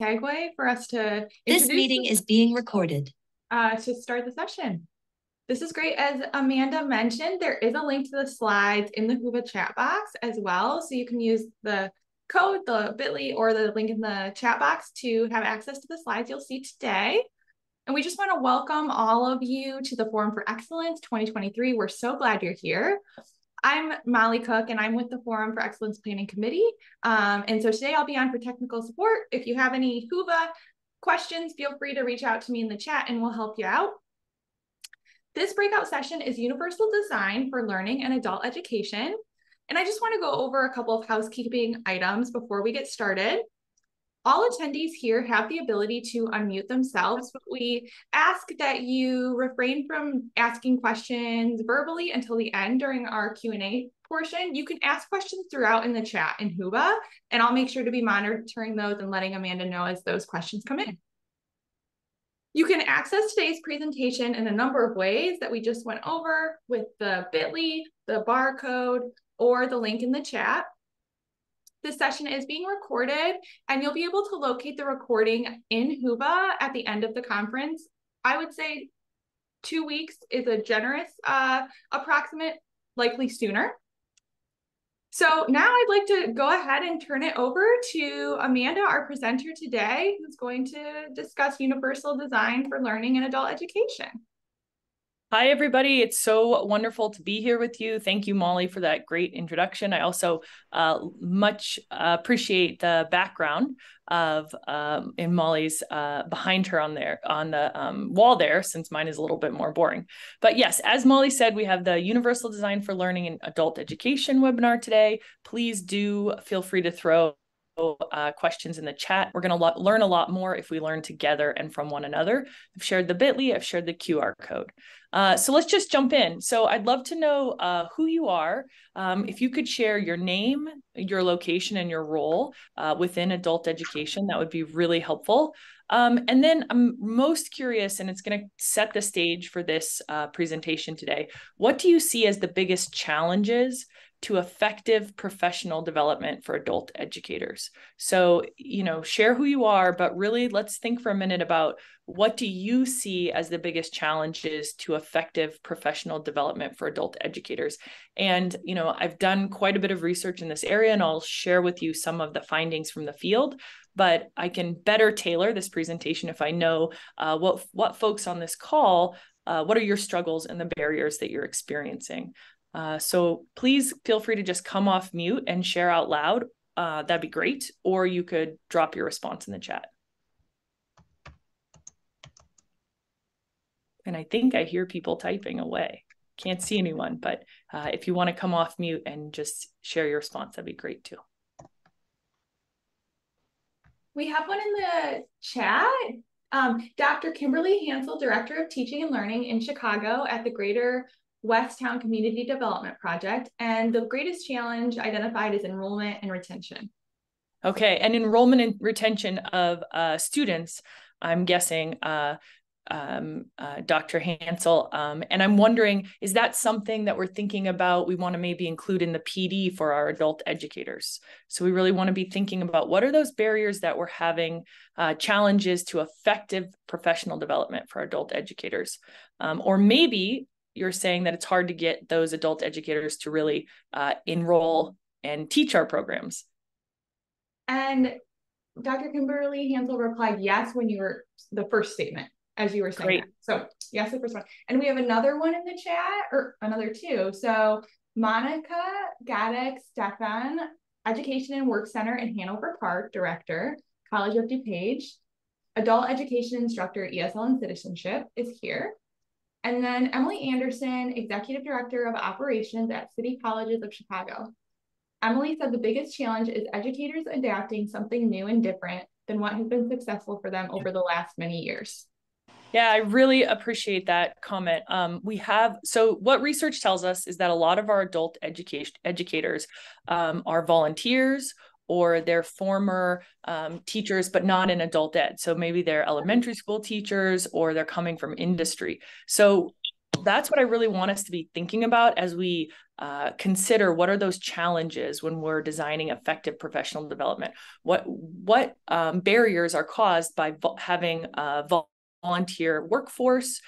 segue for us to This meeting is being recorded. To start the session. This is great. As Amanda mentioned, there is a link to the slides in the Whova chat box as well. So you can use the code, the bit.ly, or the link in the chat box to have access to the slides you'll see today. And we just want to welcome all of you to the Forum for Excellence 2023. We're so glad you're here. I'm Molly Cook, and I'm with the Forum for Excellence Planning Committee. And so today I'll be on for technical support. If you have any Whova questions, feel free to reach out to me in the chat and we'll help you out. This breakout session is Universal Design for Learning and Adult Education. And I just want to go over a couple of housekeeping items before we get started. All attendees here have the ability to unmute themselves, but we ask that you refrain from asking questions verbally until the end during our Q&A portion. You can ask questions throughout in the chat in Whova, and I'll make sure to be monitoring those and letting Amanda know as those questions come in. You can access today's presentation in a number of ways that we just went over with the bit.ly, the barcode, or the link in the chat. This session is being recorded, and you'll be able to locate the recording in Whova at the end of the conference. I would say 2 weeks is a generous approximate, likely sooner. So now I'd like to go ahead and turn it over to Amanda, our presenter today, who's going to discuss Universal Design for Learning and Adult Education. Hi, everybody. It's so wonderful to be here with you. Thank you, Molly, for that great introduction. I also much appreciate the background of in Molly's behind her on the wall there, since mine is a little bit more boring. But yes, as Molly said, we have the Universal Design for Learning and Adult Education webinar today. Please do feel free to throw questions in the chat. We're going to learn a lot more if we learn together and from one another. I've shared the bit.ly, I've shared the QR code. So let's just jump in. So I'd love to know who you are. If you could share your name, your location, and your role within adult education, that would be really helpful. And then I'm most curious, and it's going to set the stage for this presentation today. What do you see as the biggest challenges to effective professional development for adult educators? So, share who you are, but really let's think for a minute about what do you see as the biggest challenges to effective professional development for adult educators? And, I've done quite a bit of research in this area, and I'll share with you some of the findings from the field, but I can better tailor this presentation if I know what folks on this call, what are your struggles and the barriers that you're experiencing? So please feel free to just come off mute and share out loud. That'd be great. Or you could drop your response in the chat. And I think I hear people typing away. Can't see anyone, but if you want to come off mute and just share your response, that'd be great too. We have one in the chat. Dr. Kimberly Hansel, Director of Teaching and Learning in Chicago at the Greater Westtown Community Development Project. And the greatest challenge identified is enrollment and retention. Okay, and enrollment and retention of students, I'm guessing, Dr. Hansel, and I'm wondering, is that something that we're thinking about we want to maybe include in the PD for our adult educators? So we really want to be thinking about what are those barriers that we're having, challenges to effective professional development for adult educators? Or maybe you're saying that it's hard to get those adult educators to really enroll and teach our programs. And Dr. Kimberly Hansel replied yes when you were the first statement, as you were saying. That. So yes, the first one. And we have another one in the chat, or another two. So Monica Gadek Stefan, Education and Work Center in Hanover Park, Director, College of DuPage, Adult Education Instructor, ESL and Citizenship is here. And then Emily Anderson, Executive Director of Operations at City Colleges of Chicago. Emily said the biggest challenge is educators adapting something new and different than what has been successful for them over the last many years. Yeah, I really appreciate that comment. So what research tells us is that a lot of our adult educators are volunteers, or they're former teachers, but not in adult ed. So maybe they're elementary school teachers, or they're coming from industry. So that's what I really want us to be thinking about as we consider what are those challenges when we're designing effective professional development. What barriers are caused by having volunteer workforce,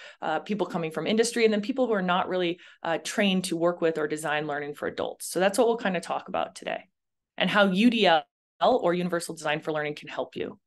people coming from industry, and then people who are not really trained to work with or design learning for adults. So that's what we'll kind of talk about today, and how UDL, or Universal Design for Learning, can help you.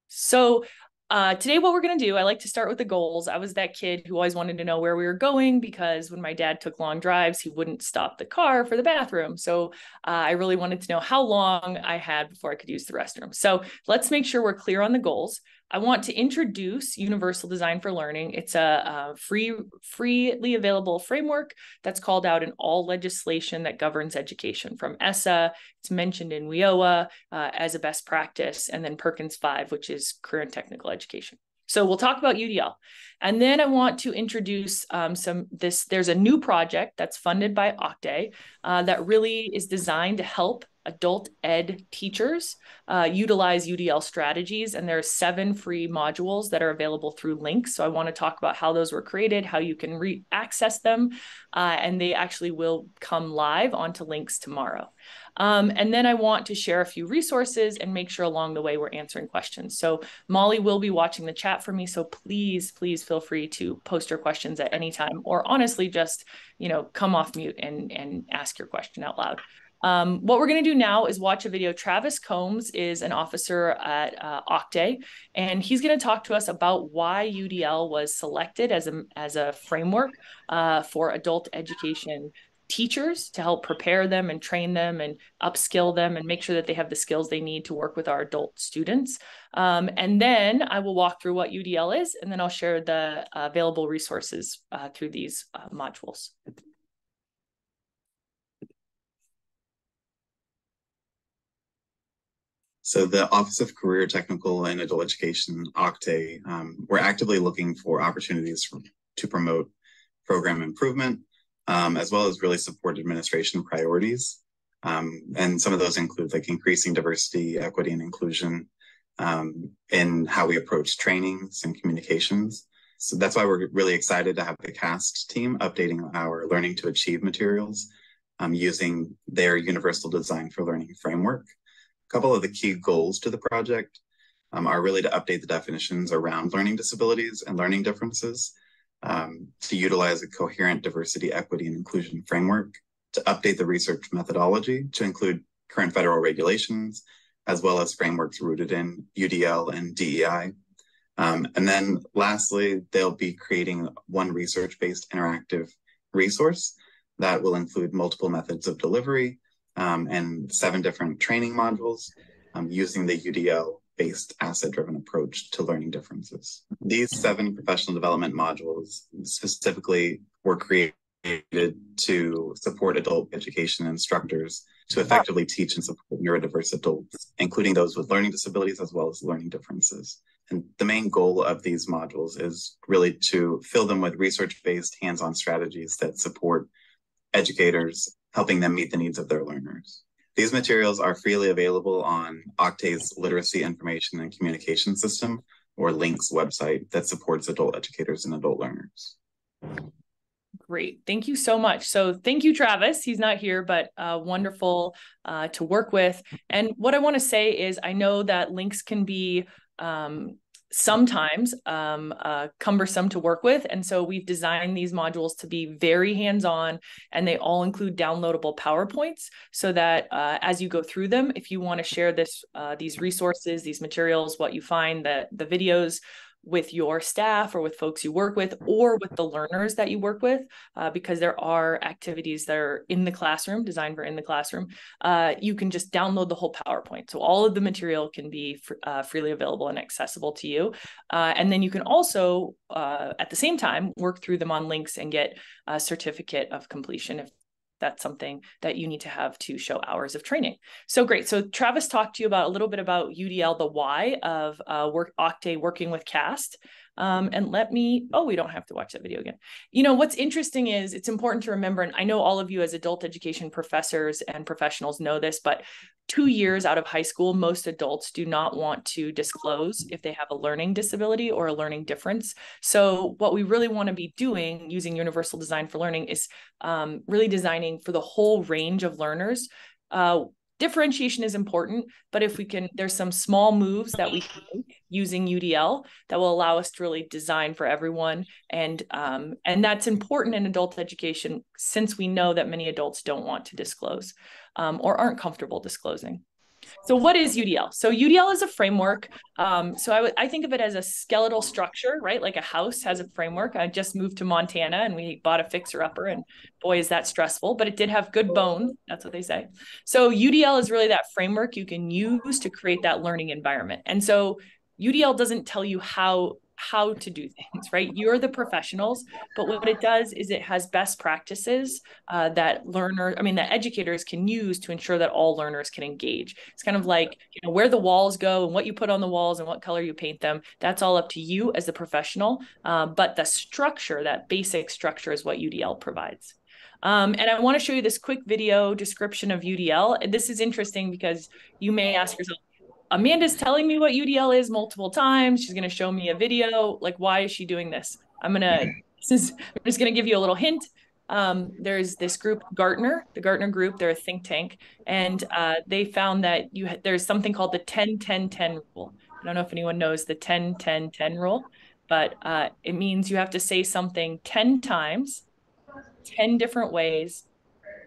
So today, what we're going to do, I like to start with the goals. I was that kid who always wanted to know where we were going, because when my dad took long drives, he wouldn't stop the car for the bathroom. So I really wanted to know how long I had before I could use the restroom. So let's make sure we're clear on the goals. I want to introduce Universal Design for Learning. It's a freely available framework that's called out in all legislation that governs education, from ESSA. It's mentioned in WIOA as a best practice, and then Perkins 5, which is career and technical education. So we'll talk about UDL. And then I want to introduce there's a new project that's funded by OCTAE that really is designed to help adult ed teachers utilize UDL strategies. And there are 7 free modules that are available through links. So I want to talk about how those were created, how you can access them, and they actually will come live onto links tomorrow. And then I want to share a few resources and make sure along the way we're answering questions. So Molly will be watching the chat for me. So please feel free to post your questions at any time, or honestly, just, come off mute and ask your question out loud. What we're going to do now is watch a video. Travis Combs is an officer at OCTAE, and he's going to talk to us about why UDL was selected as a framework for adult education teachers, to help prepare them and train them and upskill them and make sure that they have the skills they need to work with our adult students. And then I will walk through what UDL is, and then I'll share the available resources through these modules. So the Office of Career, Technical, and Adult Education, OCTAE, we're actively looking for opportunities to promote program improvement, as well as really support administration priorities. And some of those include like increasing diversity, equity, and inclusion in how we approach trainings and communications. So that's why we're really excited to have the CAST team updating our Learning to Achieve materials using their Universal Design for Learning framework. A couple of the key goals to the project are really to update the definitions around learning disabilities and learning differences, to utilize a coherent diversity, equity, and inclusion framework, to update the research methodology to include current federal regulations, as well as frameworks rooted in UDL and DEI. And then lastly, they'll be creating one research-based interactive resource that will include multiple methods of delivery and 7 different training modules using the UDL-based asset-driven approach to learning differences. These 7 professional development modules specifically were created to support adult education instructors to effectively teach and support neurodiverse adults, including those with learning disabilities as well as learning differences. And the main goal of these modules is really to fill them with research-based hands-on strategies that support educators, helping them meet the needs of their learners. These materials are freely available on OCTAE's Literacy Information and Communication System, or LINCS website that supports adult educators and adult learners. Great. Thank you so much. So thank you, Travis. He's not here, but wonderful to work with. And what I want to say is I know that links can be sometimes cumbersome to work with. And so we've designed these modules to be very hands-on, and they all include downloadable PowerPoints so that as you go through them, if you want to share these resources, these materials, what you find, the videos with your staff or with folks you work with or with the learners that you work with, because there are activities that are in the classroom, designed for in the classroom, you can just download the whole PowerPoint. So all of the material can be freely available and accessible to you. And then you can also, at the same time, work through them on links and get a certificate of completion if that's something that you need to have to show hours of training. So great. So Travis talked to you about a little bit about UDL, the why of OCTAE working with CAST. And we don't have to watch that video again. What's interesting is it's important to remember, and I know all of you as adult education professors and professionals know this, but 2 years out of high school, most adults do not want to disclose if they have a learning disability or a learning difference. So what we really want to be doing using Universal Design for Learning is really designing for the whole range of learners. Differentiation is important, but if we can, there's some small moves that we can make using UDL that will allow us to really design for everyone. And that's important in adult education, since we know that many adults don't want to disclose or aren't comfortable disclosing. So what is UDL? So UDL is a framework. I think of it as a skeletal structure, right? Like a house has a framework. I just moved to Montana and we bought a fixer-upper, and boy, is that stressful, but it did have good bones. That's what they say. So UDL is really that framework you can use to create that learning environment. And so UDL doesn't tell you how to do things, right? You're the professionals, but what it does is it has best practices that educators can use to ensure that all learners can engage. It's kind of like, where the walls go and what you put on the walls and what color you paint them. That's all up to you as the professional. But the structure, that basic structure, is what UDL provides. And I want to show you this quick video description of UDL. And this is interesting because you may ask yourself, Amanda's telling me what UDL is multiple times. She's going to show me a video. Like, why is she doing this? I'm just going to give you a little hint. There's this group, Gartner, the Gartner Group. They're a think tank, and they found that there's something called the 10-10-10 rule. I don't know if anyone knows the 10-10-10 rule, but it means you have to say something 10 times, 10 different ways.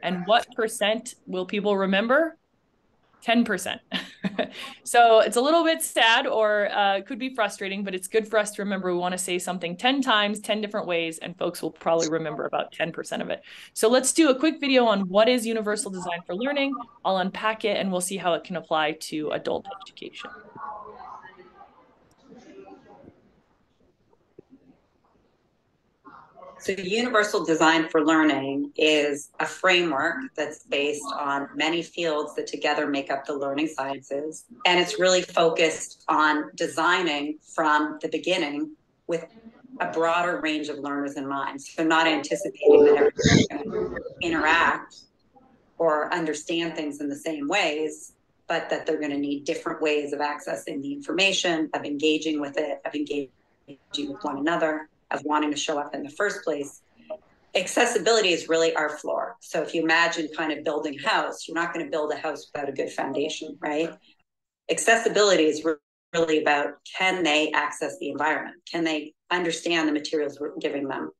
And what percent will people remember? 10%. So it's a little bit sad, or could be frustrating, but it's good for us to remember we want to say something 10 times, 10 different ways, and folks will probably remember about 10% of it. So let's do a quick video on what is Universal Design for Learning. I'll unpack it and we'll see how it can apply to adult education. So Universal Design for Learning is a framework that's based on many fields that together make up the learning sciences. And it's really focused on designing from the beginning with a broader range of learners in mind. So not anticipating that everyone's going to interact or understand things in the same ways, but that they're going to need different ways of accessing the information, of engaging with it, of engaging with one another, of wanting to show up in the first place. Accessibility is really our floor. So if you imagine kind of building a house, you're not going to build a house without a good foundation, right? Accessibility is really about, can they access the environment? Can they understand the materials we're giving them?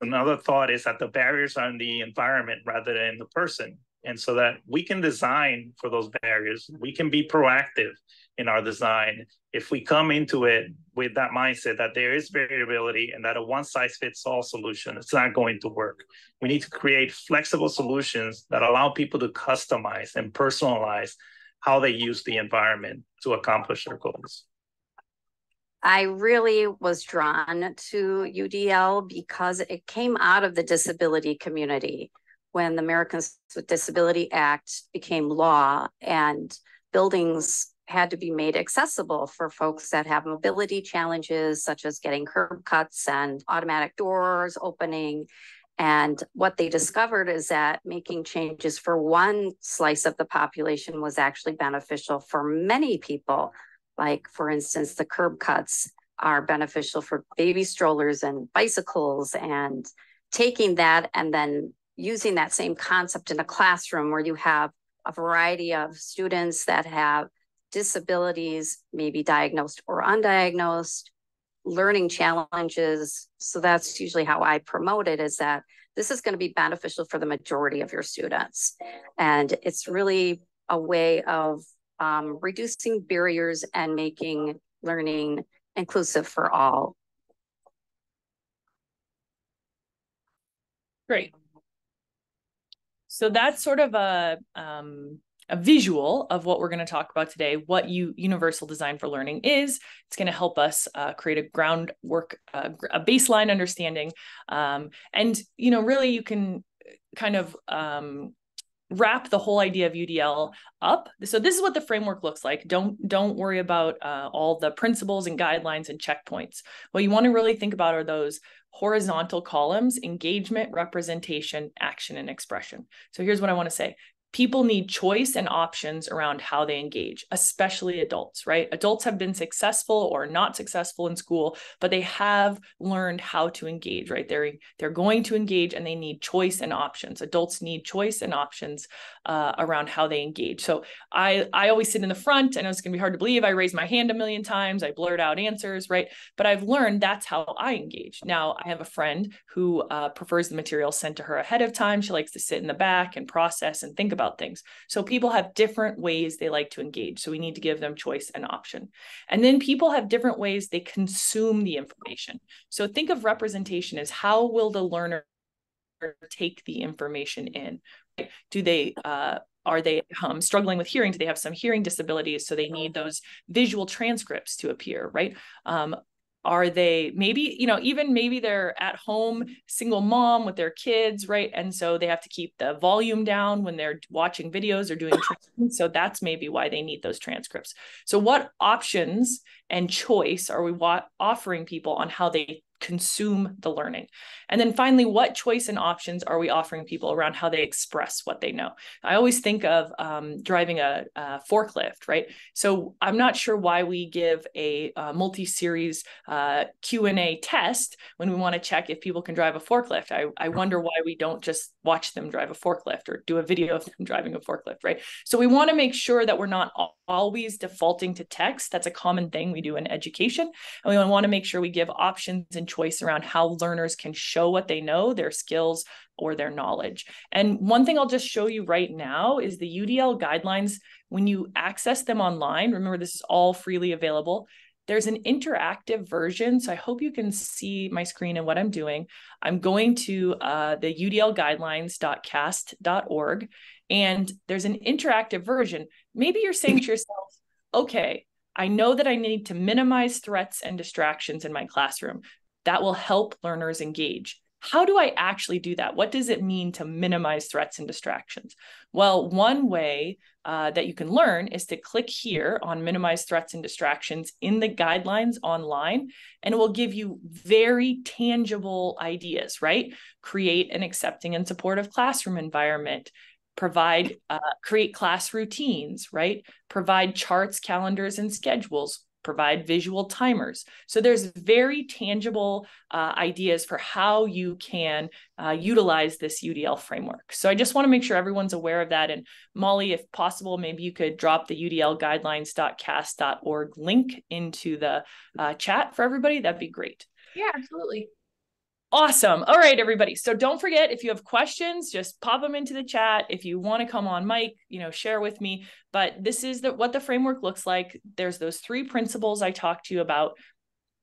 Another thought is that the barriers are in the environment rather than the person. And so that we can design for those barriers. We can be proactive in our design if we come into it with that mindset that there is variability and that a one-size-fits-all solution, it's not going to work. We need to create flexible solutions that allow people to customize and personalize how they use the environment to accomplish their goals. I really was drawn to UDL because it came out of the disability community when the Americans with Disability Act became law and buildings had to be made accessible for folks that have mobility challenges, such as getting curb cuts and automatic doors opening. And what they discovered is that making changes for one slice of the population was actually beneficial for many people. Like, for instance, the curb cuts are beneficial for baby strollers and bicycles, and taking that and then using that same concept in a classroom where you have a variety of students that have disabilities, maybe diagnosed or undiagnosed, learning challenges. So that's usually how I promote it, is that this is going to be beneficial for the majority of your students. And it's really a way of reducing barriers and making learning inclusive for all. Great. So that's sort of a visual of what we're going to talk about today, what Universal Design for Learning is. It's going to help us create a groundwork, a baseline understanding. And, really you can kind of wrap the whole idea of UDL up. So this is what the framework looks like. Don't worry about all the principles and guidelines and checkpoints. What you want to really think about are those horizontal columns: engagement, representation, action, and expression. So here's what I want to say. People need choice and options around how they engage, especially adults, right? Adults have been successful or not successful in school, but they have learned how to engage, right? They're going to engage, and they need choice and options. Adults need choice and options around how they engage. So I always sit in the front, and it's going to be hard to believe. I raise my hand a million times. I blurt out answers, right? But I've learned that's how I engage. Now, I have a friend who prefers the material sent to her ahead of time. She likes to sit in the back and process and think about things. So people have different ways they like to engage. So we need to give them choice and option. And then people have different ways they consume the information. So think of representation as how will the learner take the information in? Do they are they struggling with hearing? Do they have some hearing disabilities? So they need those visual transcripts to appear, right? Are they maybe, even maybe they're at home, single mom with their kids, right? And so they have to keep the volume down when they're watching videos or doing training. So that's maybe why they need those transcripts. So what options and choice are we offering people on how they consume the learning? And then finally, what choice and options are we offering people around how they express what they know? I always think of driving a forklift, right? So I'm not sure why we give a multi-series Q&A test when we want to check if people can drive a forklift. I wonder why we don't just watch them drive a forklift or do a video of them driving a forklift, right? So we want to make sure that we're not always defaulting to text. That's a common thing we do in education. And we want to make sure we give options and choice around how learners can show what they know, their skills, or their knowledge. And one thing I'll just show you right now is the UDL guidelines. When you access them online, remember this is all freely available. There's an interactive version. So I hope you can see my screen and what I'm doing. I'm going to the udlguidelines.cast.org, and there's an interactive version. Maybe you're saying to yourself, okay, I know that I need to minimize threats and distractions in my classroom. That will help learners engage. How do I actually do that? What does it mean to minimize threats and distractions? Well, one way that you can learn is to click here on minimize threats and distractions in the guidelines online, and it will give you very tangible ideas, right? Create an accepting and supportive classroom environment, create class routines, right? Provide charts, calendars, and schedules, provide visual timers. So there's very tangible ideas for how you can utilize this UDL framework. So I just want to make sure everyone's aware of that. And Molly, if possible, maybe you could drop the udlguidelines.cast.org link into the chat for everybody. That'd be great. Yeah, absolutely. Awesome. All right, everybody. So don't forget, if you have questions, just pop them into the chat. If you want to come on mic, share with me. But this is what the framework looks like. There's those 3 principles I talked to you about.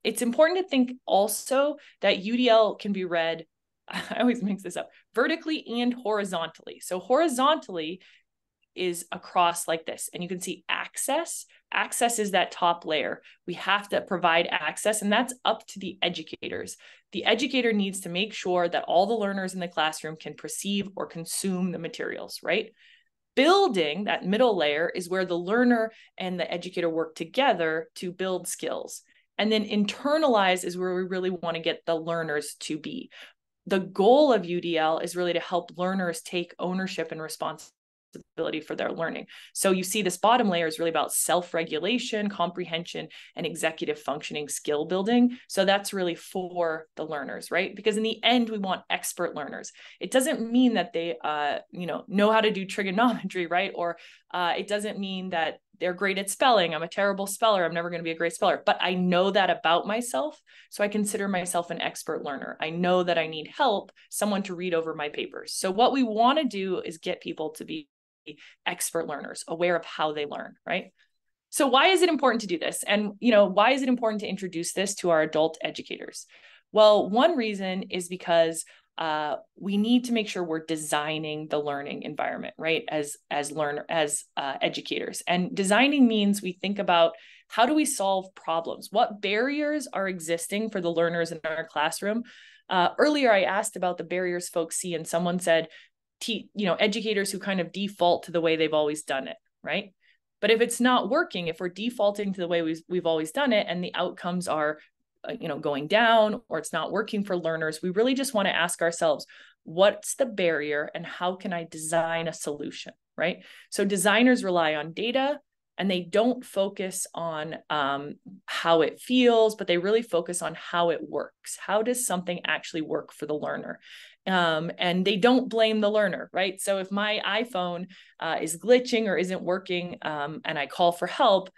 It's important to think also that UDL can be read, I always mix this up, vertically and horizontally. So horizontally is across like this, and you can see access. Access is that top layer. We have to provide access, and that's up to the educators. The educator needs to make sure that all the learners in the classroom can perceive or consume the materials, right? Building, that middle layer, is where the learner and the educator work together to build skills. And then internalize is where we really want to get the learners to be. The goal of UDL is really to help learners take ownership and responsibility for their learning. So you see this bottom layer is really about self-regulation, comprehension, and executive functioning skill building. So that's really for the learners, right? Because in the end, we want expert learners. It doesn't mean that they, know how to do trigonometry, right? Or it doesn't mean that they're great at spelling. I'm a terrible speller. I'm never going to be a great speller, but I know that about myself. So I consider myself an expert learner. I know that I need help, someone to read over my papers. So what we want to do is get people to be expert learners, aware of how they learn, right? So why is it important to do this? And, why is it important to introduce this to our adult educators? Well, one reason is because we need to make sure we're designing the learning environment, right? As educators. And designing means we think about, how do we solve problems? What barriers are existing for the learners in our classroom? Earlier, I asked about the barriers folks see, and someone said, educators who kind of default to the way they've always done it, right? But if it's not working, if we're defaulting to the way we've always done it, and the outcomes are going down, or it's not working for learners, we really just want to ask ourselves, what's the barrier and how can I design a solution, right? So designers rely on data, and they don't focus on how it feels, but they really focus on how it works. How does something actually work for the learner? And they don't blame the learner, right? So if my iPhone is glitching or isn't working, and I call for help,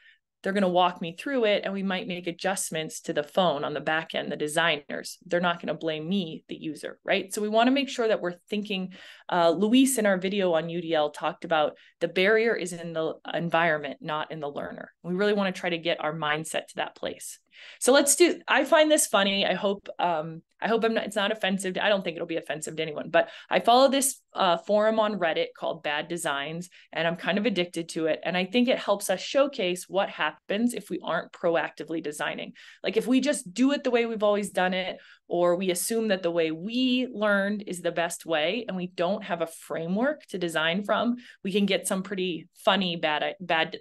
they're going to walk me through it, and we might make adjustments to the phone on the back end, the designers. They're not going to blame me, the user, right? So we want to make sure that we're thinking, Luis in our video on UDL talked about the barrier is in the environment, not in the learner. We really want to try to get our mindset to that place. So let's do, I find this funny. I hope it's not offensive. I don't think it'll be offensive to anyone, but I follow this forum on Reddit called Bad Designs, and I'm kind of addicted to it. And I think it helps us showcase what happens if we aren't proactively designing. Like if we just do it the way we've always done it, or we assume that the way we learned is the best way, and we don't have a framework to design from, we can get some pretty funny, bad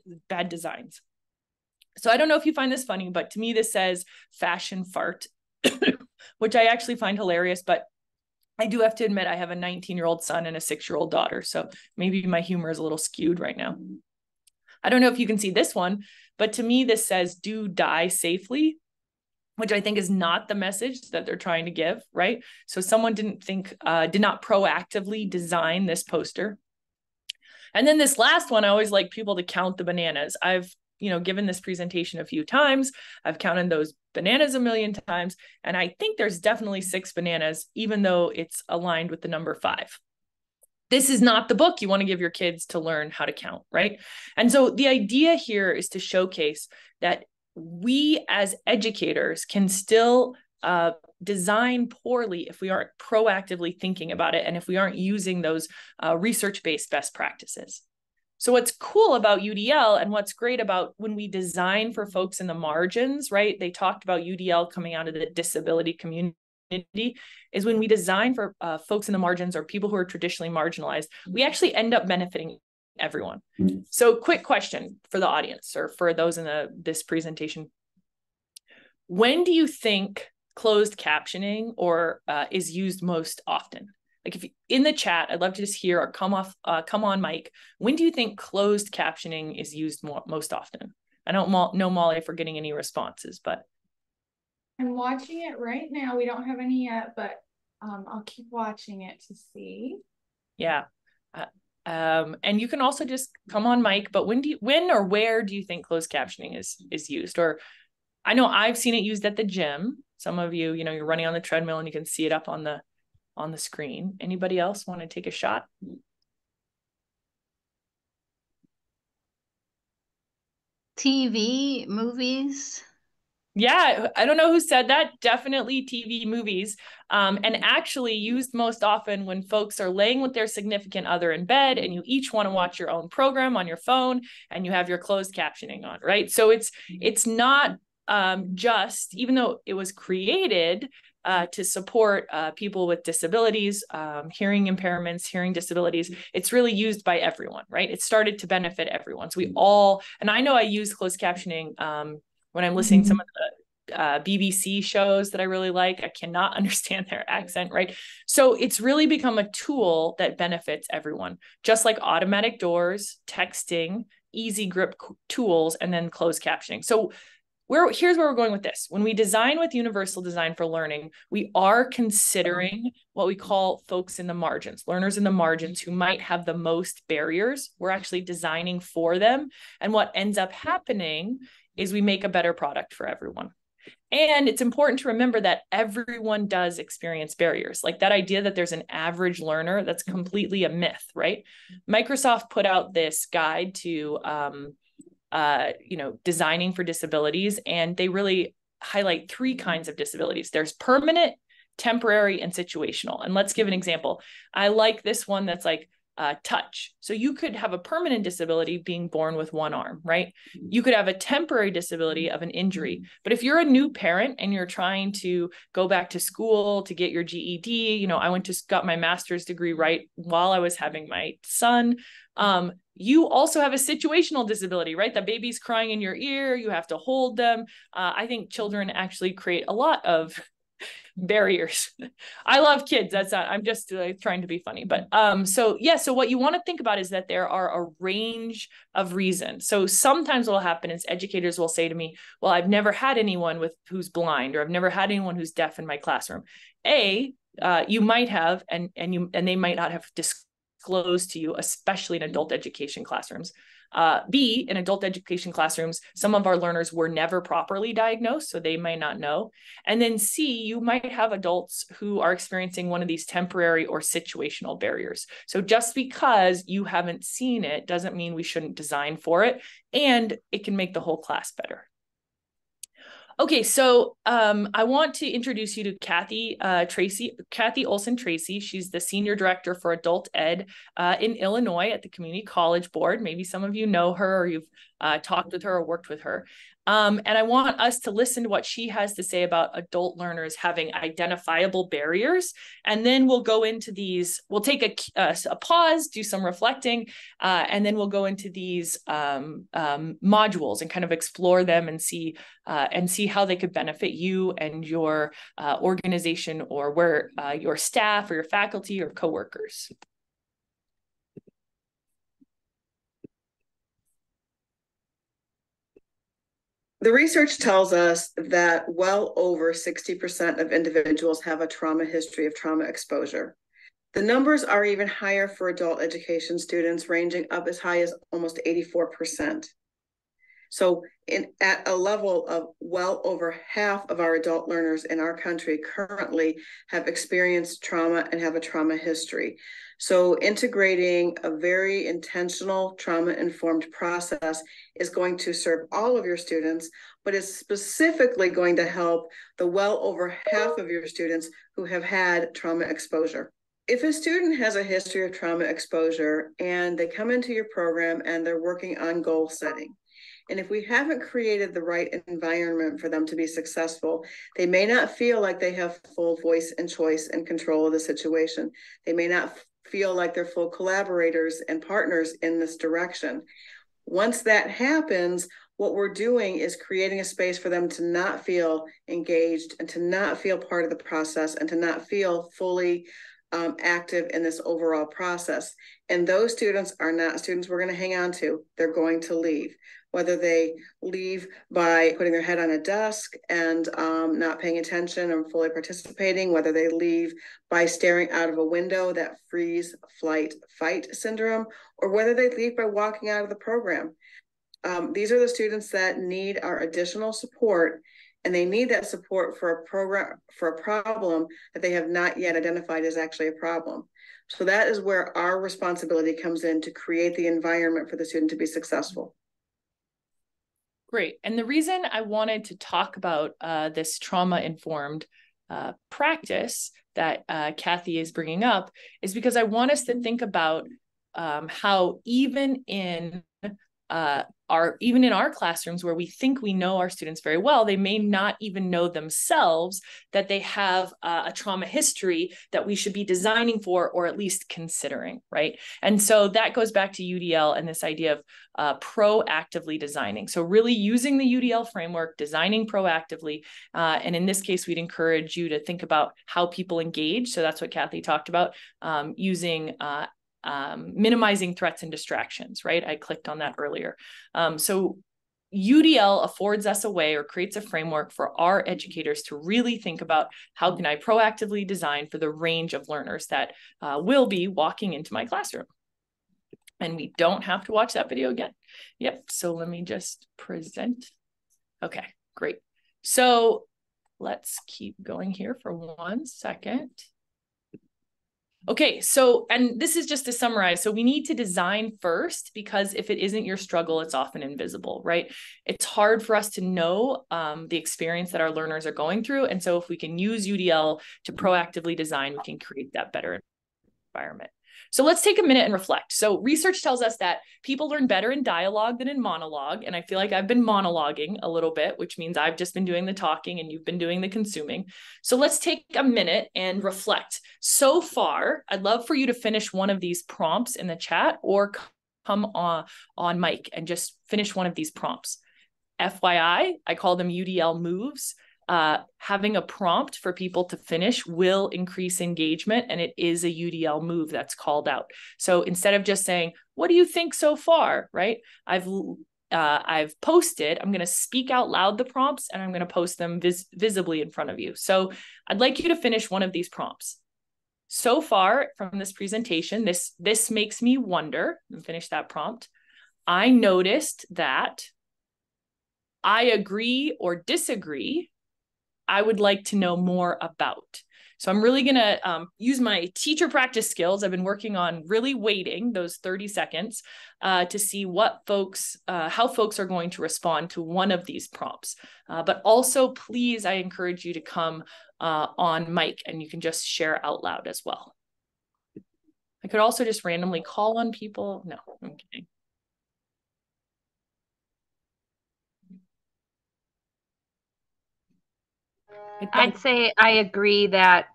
designs. So I don't know if you find this funny, but to me, this says fashion fart, which I actually find hilarious, but I do have to admit, I have a 19-year-old son and a 6-year-old daughter. So maybe my humor is a little skewed right now. I don't know if you can see this one, but to me, this says do die safely, which I think is not the message that they're trying to give, right? So someone did not proactively design this poster. And then this last one, I always like people to count the bananas. I've given this presentation a few times. I've counted those bananas a million times, and I think there's definitely 6 bananas, even though it's aligned with the number 5. This is not the book you want to give your kids to learn how to count, right? And so the idea here is to showcase that we as educators can still design poorly if we aren't proactively thinking about it, and if we aren't using those research-based best practices. So what's cool about UDL, and what's great about when we design for folks in the margins, right? They talked about UDL coming out of the disability community, is when we design for folks in the margins or people who are traditionally marginalized, we actually end up benefiting everyone. So quick question for the audience or for those in this presentation. When do you think closed captioning is used most often? Like if in the chat, I'd love to just hear, or come on mic. When do you think closed captioning is used most often? I don't know, Molly, if we're getting any responses, but. I'm watching it right now. We don't have any yet, but I'll keep watching it to see. Yeah. And you can also just come on mic, but when or where do you think closed captioning is used? Or I know I've seen it used at the gym. Some of you, you're running on the treadmill and you can see it up on the screen. Anybody else want to take a shot? TV, movies. Yeah, I don't know who said that. Definitely TV, movies, and actually used most often when folks are laying with their significant other in bed and you each want to watch your own program on your phone and you have your closed captioning on, right? So it's not just, even though it was created to support people with disabilities, hearing impairments, hearing disabilities, it's really used by everyone, right? It started to benefit everyone. So we all, and I know I use closed captioning when I'm listening to some of the BBC shows that I really like. I cannot understand their accent, right? So it's really become a tool that benefits everyone, just like automatic doors, texting, easy grip tools, and then closed captioning. So here's where we're going with this. When we design with Universal Design for Learning, we are considering what we call folks in the margins, learners in the margins who might have the most barriers. We're actually designing for them. And what ends up happening is we make a better product for everyone. And it's important to remember that everyone does experience barriers. Like that idea that there's an average learner, that's completely a myth, right? Microsoft put out this guide to designing for disabilities, and they really highlight 3 kinds of disabilities. There's permanent, temporary, and situational. And let's give an example. I like this one that's like touch. So you could have a permanent disability being born with one arm, right? You could have a temporary disability of an injury. But if you're a new parent and you're trying to go back to school to get your GED, I got my master's degree right while I was having my son. you also have a situational disability, right? The baby's crying in your ear, you have to hold them. I think children actually create a lot of barriers. I love kids. That's not, I'm just trying to be funny. But so what you want to think about is that there are a range of reasons. So sometimes what will happen is educators will say to me, well, I've never had anyone who's blind, or I've never had anyone who's deaf in my classroom. You might have, and they might not have disclosed to you, especially in adult education classrooms. B, in adult education classrooms, some of our learners were never properly diagnosed, so they might not know. And then C, you might have adults who are experiencing one of these temporary or situational barriers. So just because you haven't seen it doesn't mean we shouldn't design for it, and it can make the whole class better. Okay, so I want to introduce you to Kathy Olson Tracy. She's the Senior Director for Adult Ed in Illinois at the Community College Board. Maybe some of you know her, or you've talked with her or worked with her. And I want us to listen to what she has to say about adult learners having identifiable barriers. And then we'll go into these, we'll take a pause, do some reflecting, and then we'll go into these modules and kind of explore them and see how they could benefit you and your organization, or where your staff or your faculty or coworkers. The research tells us that well over 60% of individuals have a trauma history of trauma exposure. The numbers are even higher for adult education students, ranging up as high as almost 84%. So at a level of well over half of our adult learners in our country currently have experienced trauma and have a trauma history. So integrating a very intentional trauma-informed process is going to serve all of your students, but is specifically going to help the well over half of your students who have had trauma exposure. If a student has a history of trauma exposure and they come into your program and they're working on goal setting, and if we haven't created the right environment for them to be successful, they may not feel like they have full voice and choice and control of the situation. They may not feel like they're full collaborators and partners in this direction. Once that happens, what we're doing is creating a space for them to not feel engaged and to not feel part of the process and to not feel fully active in this overall process. And those students are not students we're going to hang on to. They're going to leave. Whether they leave by putting their head on a desk and not paying attention and fully participating, whether they leave by staring out of a window, that freeze, flight, fight syndrome, or whether they leave by walking out of the program. These are the students that need our additional support, and they need that support for a problem that they have not yet identified as actually a problem. So that is where our responsibility comes in, to create the environment for the student to be successful. Great. And the reason I wanted to talk about this trauma-informed practice that Kathy is bringing up is because I want us to think about how even in our classrooms, where we think we know our students very well, they may not even know themselves that they have a trauma history that we should be designing for, or at least considering, right? And so that goes back to UDL and this idea of proactively designing. So really using the UDL framework, designing proactively. And in this case, we'd encourage you to think about how people engage. So that's what Kathy talked about, using minimizing threats and distractions, right? I clicked on that earlier. So UDL affords us a way, or creates a framework for our educators to really think about, how can I proactively design for the range of learners that will be walking into my classroom? And we don't have to watch that video again. Yep, so let me just present. Okay, great. So let's keep going here for 1 second. Okay, so, and this is just to summarize. So we need to design first, because if it isn't your struggle, it's often invisible, right? It's hard for us to know the experience that our learners are going through. And so if we can use UDL to proactively design, we can create that better environment. So let's take a minute and reflect. So research tells us that people learn better in dialogue than in monologue. And I feel like I've been monologuing a little bit, which means I've just been doing the talking and you've been doing the consuming. So let's take a minute and reflect. So far, I'd love for you to finish one of these prompts in the chat, or come on mic and just finish one of these prompts. FYI, I call them UDL moves. Having a prompt for people to finish will increase engagement, and it is a UDL move that's called out. So instead of just saying, what do you think so far, right? I've posted, I'm going to speak out loud the prompts, and I'm going to post them visibly in front of you. So I'd like you to finish one of these prompts. So far from this presentation, this makes me wonder, and finish that prompt. I noticed that I agree or disagree. I would like to know more about. So I'm really going to use my teacher practice skills. I've been working on really waiting those 30 seconds to see what folks, how folks are going to respond to one of these prompts. But also, please, I encourage you to come on mic, and you can just share out loud as well. I could also just randomly call on people. No, I'm kidding. I'd say I agree that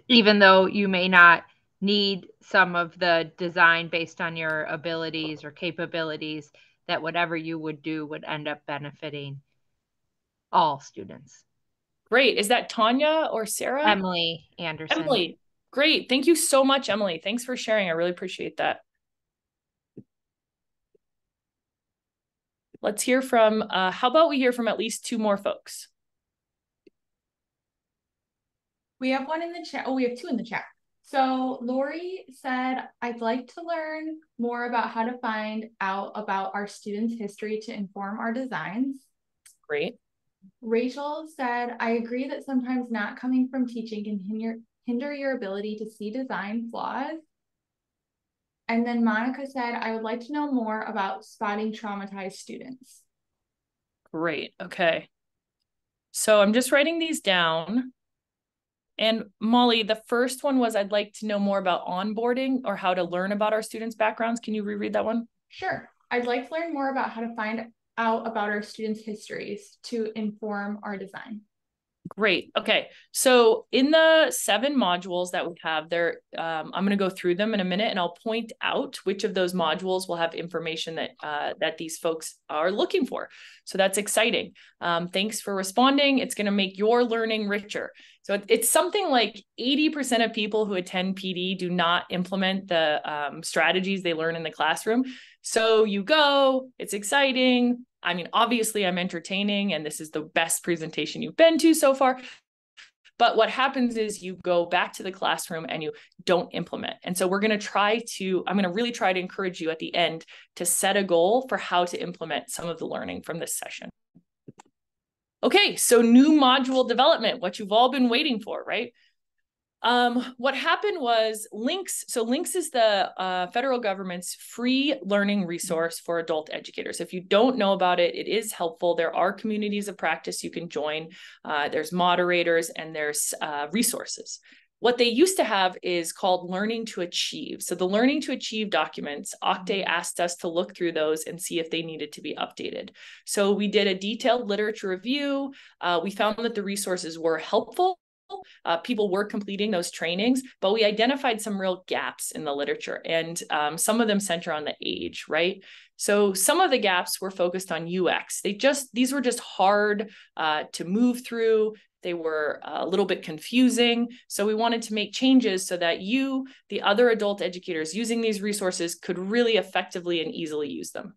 even though you may not need some of the design based on your abilities or capabilities, that whatever you would do would end up benefiting all students. Great. Is that Tanya or Sarah? Emily Anderson. Emily. Great. Thank you so much, Emily. Thanks for sharing. I really appreciate that. Let's hear from, how about we hear from at least 2 more folks? We have one in the chat. Oh, we have 2 in the chat. So Lori said, I'd like to learn more about how to find out about our students' history to inform our designs. Great. Rachel said, I agree that sometimes not coming from teaching can hinder your ability to see design flaws. And then Monica said, I would like to know more about spotting traumatized students. Great. Okay. So I'm just writing these down. And Molly, the first one was, I'd like to know more about onboarding or how to learn about our students' backgrounds. Can you reread that one? Sure. I'd like to learn more about how to find out about our students' histories to inform our design. Great. Okay. So in the 7 modules that we have there, I'm going to go through them in a minute, and I'll point out which of those modules will have information that that these folks are looking for. So that's exciting. Thanks for responding. It's going to make your learning richer. So it's something like 80% of people who attend PD do not implement the strategies they learn in the classroom. So you go, it's exciting. I mean, obviously I'm entertaining and this is the best presentation you've been to so far. But what happens is you go back to the classroom and you don't implement. And so I'm going to really try to encourage you at the end to set a goal for how to implement some of the learning from this session. Okay, so new module development, what you've all been waiting for, right? What happened was LINCS. So LINCS is the federal government's free learning resource for adult educators. If you don't know about it, it is helpful. There are communities of practice you can join. There's moderators and there's resources. What they used to have is called Learning to Achieve. So the Learning to Achieve documents, Octave asked us to look through those and see if they needed to be updated. So we did a detailed literature review. We found that the resources were helpful. People were completing those trainings, but we identified some real gaps in the literature, and some of them center on the age, right? So some of the gaps were focused on UX. These were just hard to move through. They were a little bit confusing. So we wanted to make changes so that you, the other adult educators using these resources, could really effectively and easily use them.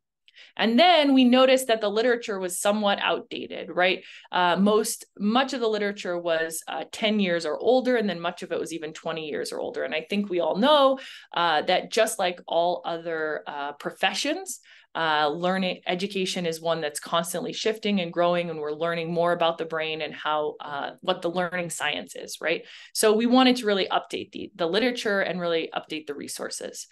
And then we noticed that the literature was somewhat outdated, right? Much of the literature was 10 years or older, and then much of it was even 20 years or older. And I think we all know that just like all other professions, education is one that's constantly shifting and growing, and we're learning more about the brain and how what the learning science is, right? So we wanted to really update the literature and really update the resources.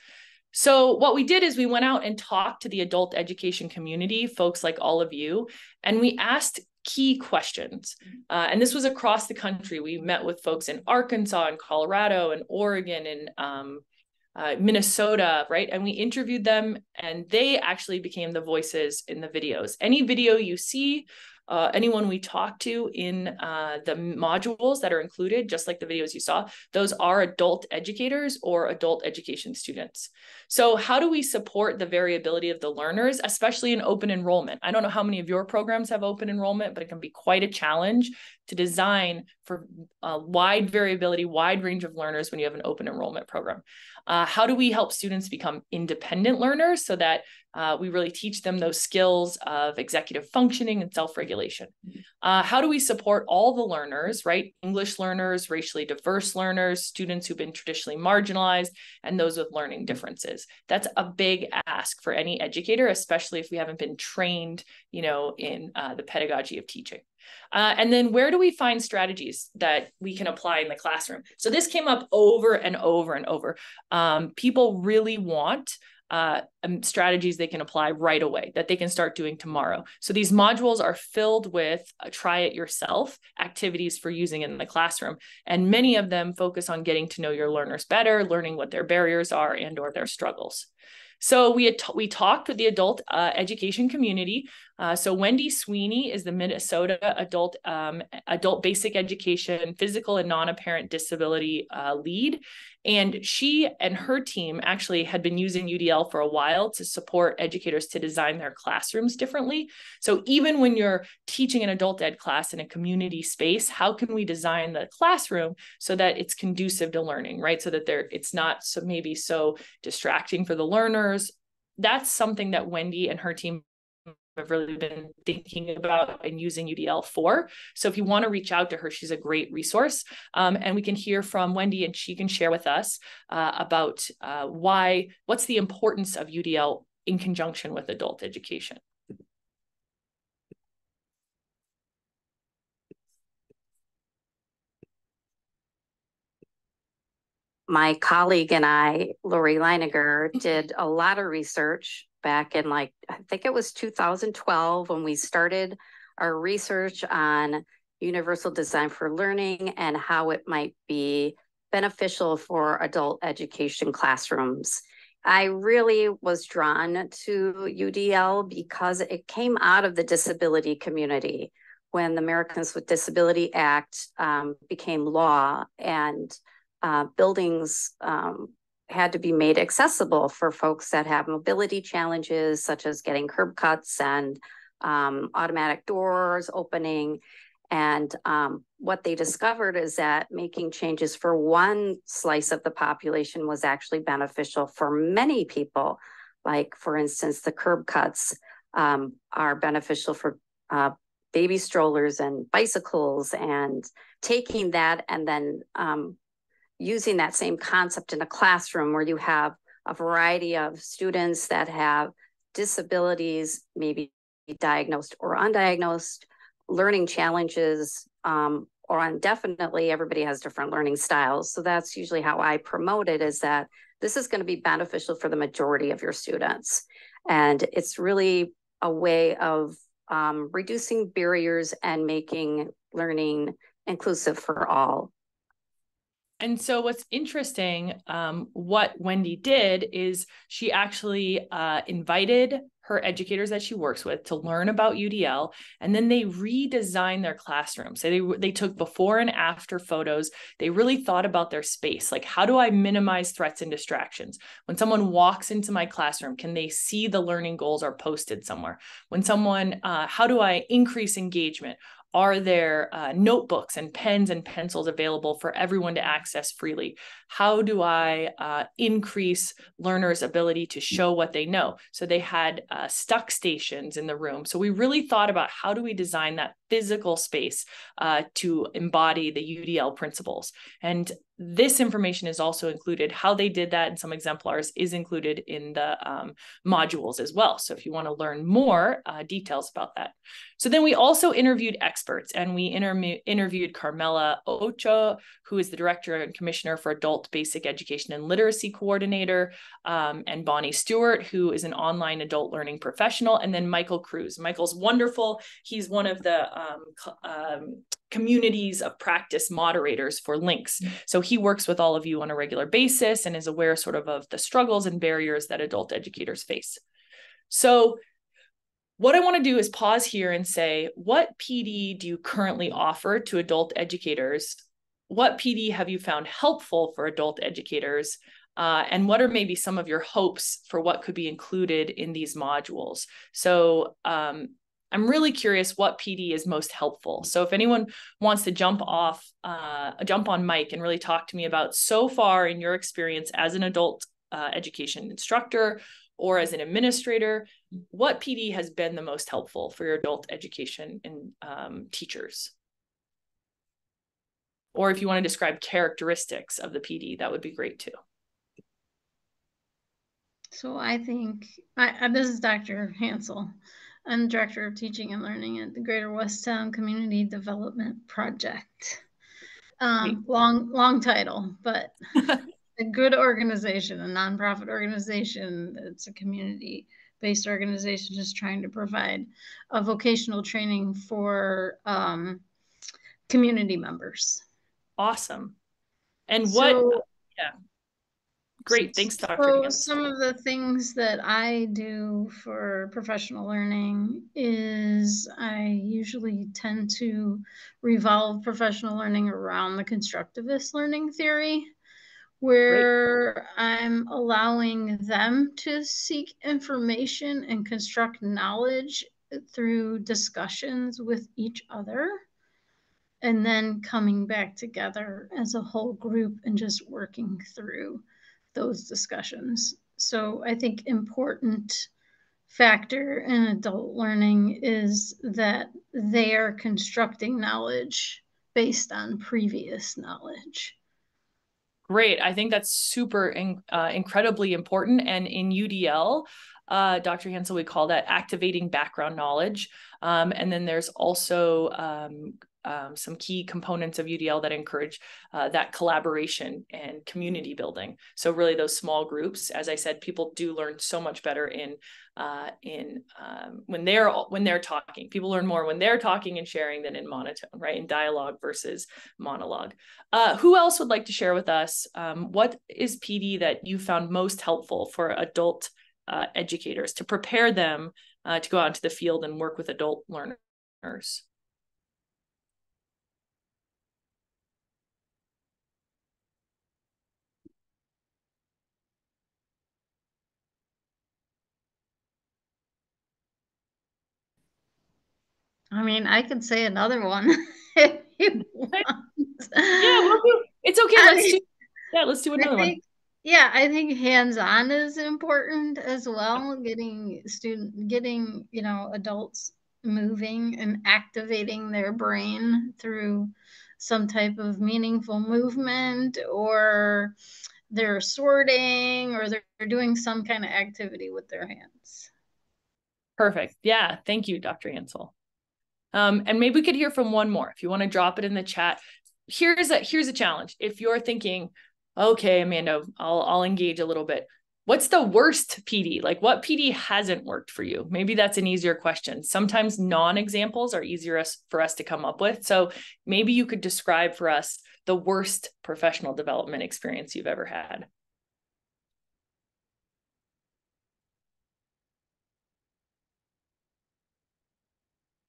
So what we did is we went out and talked to the adult education community, folks like all of you, and we asked key questions. And this was across the country. We met with folks in Arkansas and Colorado and Oregon and Minnesota, right? And we interviewed them, and they actually became the voices in the videos. Any video you see anyone we talk to in the modules that are included, just like the videos you saw, those are adult educators or adult education students. So how do we support the variability of the learners, especially in open enrollment? I don't know how many of your programs have open enrollment, but it can be quite a challenge to design for wide variability, wide range of learners when you have an open enrollment program. How do we help students become independent learners so that we really teach them those skills of executive functioning and self-regulation? How do we support all the learners, right? English learners, racially diverse learners, students who've been traditionally marginalized, and those with learning differences. That's a big ask for any educator, especially if we haven't been trained, you know, in the pedagogy of teaching. And then where do we find strategies that we can apply in the classroom? So this came up over and over and over. People really want strategies they can apply right away, that they can start doing tomorrow. So these modules are filled with try it yourself activities for using in the classroom. And many of them focus on getting to know your learners better, learning what their barriers are and or their struggles. So we talked with the adult education community. So Wendy Sweeney is the Minnesota adult basic education, physical and non-apparent disability lead. And she and her team actually had been using UDL for a while to support educators to design their classrooms differently. So even when you're teaching an adult ed class in a community space, how can we design the classroom so that it's conducive to learning, right? So that it's not maybe so distracting for the learners. That's something that Wendy and her team have really been thinking about and using UDL for. So if you want to reach out to her, she's a great resource. And we can hear from Wendy and she can share with us about what's the importance of UDL in conjunction with adult education. My colleague and I, Lori Leiniger, did a lot of research back in I think it was 2012 when we started our research on universal design for learning and how it might be beneficial for adult education classrooms. I really was drawn to UDL because it came out of the disability community when the Americans with Disability Act became law, and buildings had to be made accessible for folks that have mobility challenges, such as getting curb cuts and automatic doors opening. And what they discovered is that making changes for one slice of the population was actually beneficial for many people. Like, for instance, the curb cuts are beneficial for baby strollers and bicycles, and taking that and then using that same concept in a classroom where you have a variety of students that have disabilities, maybe diagnosed or undiagnosed, learning challenges, or definitely everybody has different learning styles. So that's usually how I promote it, is that this is going to be beneficial for the majority of your students. And it's really a way of reducing barriers and making learning inclusive for all. And so what's interesting, what Wendy did is she actually invited her educators that she works with to learn about UDL, and then they redesigned their classroom. So they took before and after photos. They really thought about their space. Like, how do I minimize threats and distractions? When someone walks into my classroom, can they see the learning goals are posted somewhere? When someone, how do I increase engagement? Are there notebooks and pens and pencils available for everyone to access freely? How do I increase learners' ability to show what they know? So they had stuck stations in the room. So we really thought about how do we design that physical space to embody the UDL principles. And this information is also included. How they did that in some exemplars is included in the modules as well. So if you want to learn more details about that. So then we also interviewed experts, and we interviewed Carmela Ochoa, who is the Director and Commissioner for Adult Basic Education and Literacy Coordinator, and Bonnie Stewart, who is an online adult learning professional, and then Michael Cruz. Michael's wonderful. He's one of the communities of practice moderators for LINCS. So he works with all of you on a regular basis and is aware sort of the struggles and barriers that adult educators face. So what I want to do is pause here and say, what PD do you currently offer to adult educators? What PD have you found helpful for adult educators? And what are maybe some of your hopes for what could be included in these modules? So I'm really curious what PD is most helpful. So if anyone wants to jump on mic and really talk to me about so far in your experience as an adult education instructor or as an administrator, what PD has been the most helpful for your adult education and teachers? Or if you want to describe characteristics of the PD, that would be great too. So I think, this is Dr. Hansel. I'm Director of Teaching and Learning at the Greater Westtown Community Development Project. Long title, but a good organization, a nonprofit organization. It's a community-based organization just trying to provide a vocational training for community members. Awesome. And yeah. Great, thanks, Dr. So some of the things that I do for professional learning is I usually tend to revolve professional learning around the constructivist learning theory, where I'm allowing them to seek information and construct knowledge through discussions with each other, and then coming back together as a whole group and just working through those discussions. So I think important factor in adult learning is that they are constructing knowledge based on previous knowledge. Great. I think that's super incredibly important. And in UDL, Dr. Hansel, we call that activating background knowledge. And then there's also some key components of UDL that encourage that collaboration and community building. So really those small groups, as I said, people do learn so much better when they're talking. People learn more when they're talking and sharing than in monotone, right? In dialogue versus monologue. Who else would like to share with us what is PD that you found most helpful for adult educators to prepare them to go out into the field and work with adult learners? I mean, I could say another one if you want. Yeah, it's okay. Let's do another one. Yeah, I think hands-on is important as well. Getting adults moving and activating their brain through some type of meaningful movement, or they're sorting, or they're doing some kind of activity with their hands. Perfect. Yeah, thank you, Dr. Hansel. And maybe we could hear from one more. If you want to drop it in the chat, here's a challenge. If you're thinking, okay, Amanda, I'll engage a little bit. What's the worst PD? Like, what PD hasn't worked for you? Maybe that's an easier question. Sometimes non-examples are easier for us to come up with. So maybe you could describe for us the worst professional development experience you've ever had.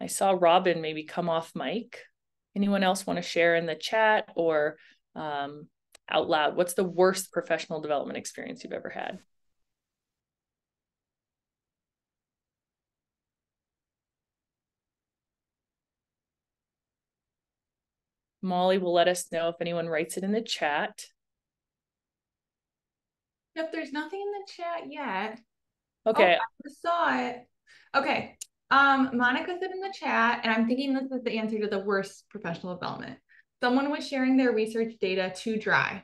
I saw Robin maybe come off mic. Anyone else want to share in the chat or out loud? What's the worst professional development experience you've ever had? Molly will let us know if anyone writes it in the chat. Yep, there's nothing in the chat yet. Okay. Oh, I saw it. Okay. Monica said in the chat, and I'm thinking this is the answer to the worst professional development. Someone was sharing their research data too dry.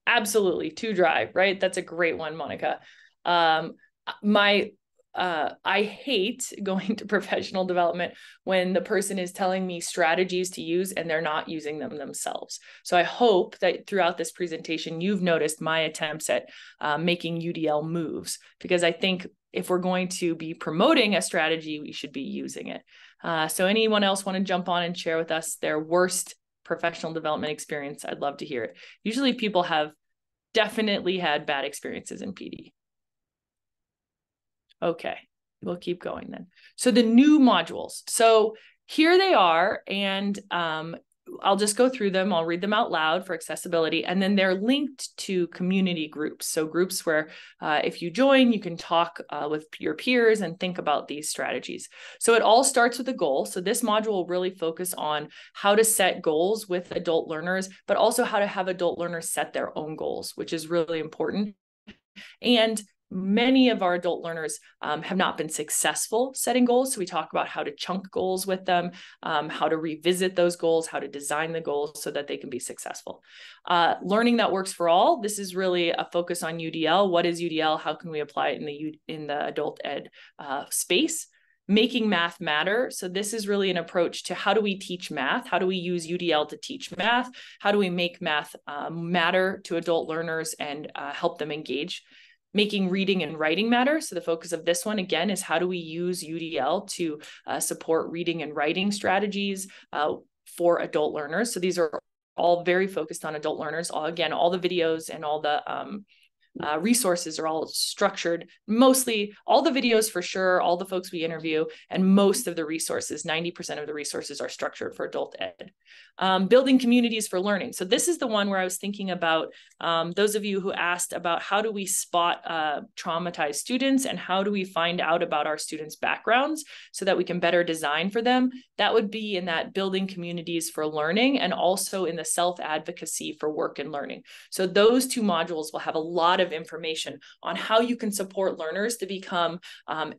Absolutely, too dry, right? That's a great one, Monica. I hate going to professional development when the person is telling me strategies to use and they're not using them themselves. So I hope that throughout this presentation, you've noticed my attempts at making UDL moves, because I think if we're going to be promoting a strategy, we should be using it. So anyone else want to jump on and share with us their worst professional development experience? I'd love to hear it. Usually people have definitely had bad experiences in PD. Okay, we'll keep going then. So the new modules. So here they are, and I'll just go through them. I'll read them out loud for accessibility, and then they're linked to community groups. So groups where if you join, you can talk with your peers and think about these strategies. So it all starts with a goal. So this module will really focus on how to set goals with adult learners, but also how to have adult learners set their own goals, which is really important. And many of our adult learners have not been successful setting goals. So we talk about how to chunk goals with them, how to revisit those goals, how to design the goals so that they can be successful. Learning that works for all. This is really a focus on UDL. What is UDL? How can we apply it in the adult ed space? Making math matter. So this is really an approach to how do we teach math? How do we use UDL to teach math? How do we make math matter to adult learners and help them engage? Making reading and writing matter. So the focus of this one, again, is how do we use UDL to support reading and writing strategies for adult learners. So these are all very focused on adult learners. All the videos and all the resources are all structured, mostly all the videos for sure, all the folks we interview, and most of the resources, 90% of the resources are structured for adult ed. Building communities for learning. So this is the one where I was thinking about those of you who asked about how do we spot traumatized students and how do we find out about our students' backgrounds so that we can better design for them. That would be in that building communities for learning and also in the self-advocacy for work and learning. So those two modules will have a lot of information on how you can support learners to become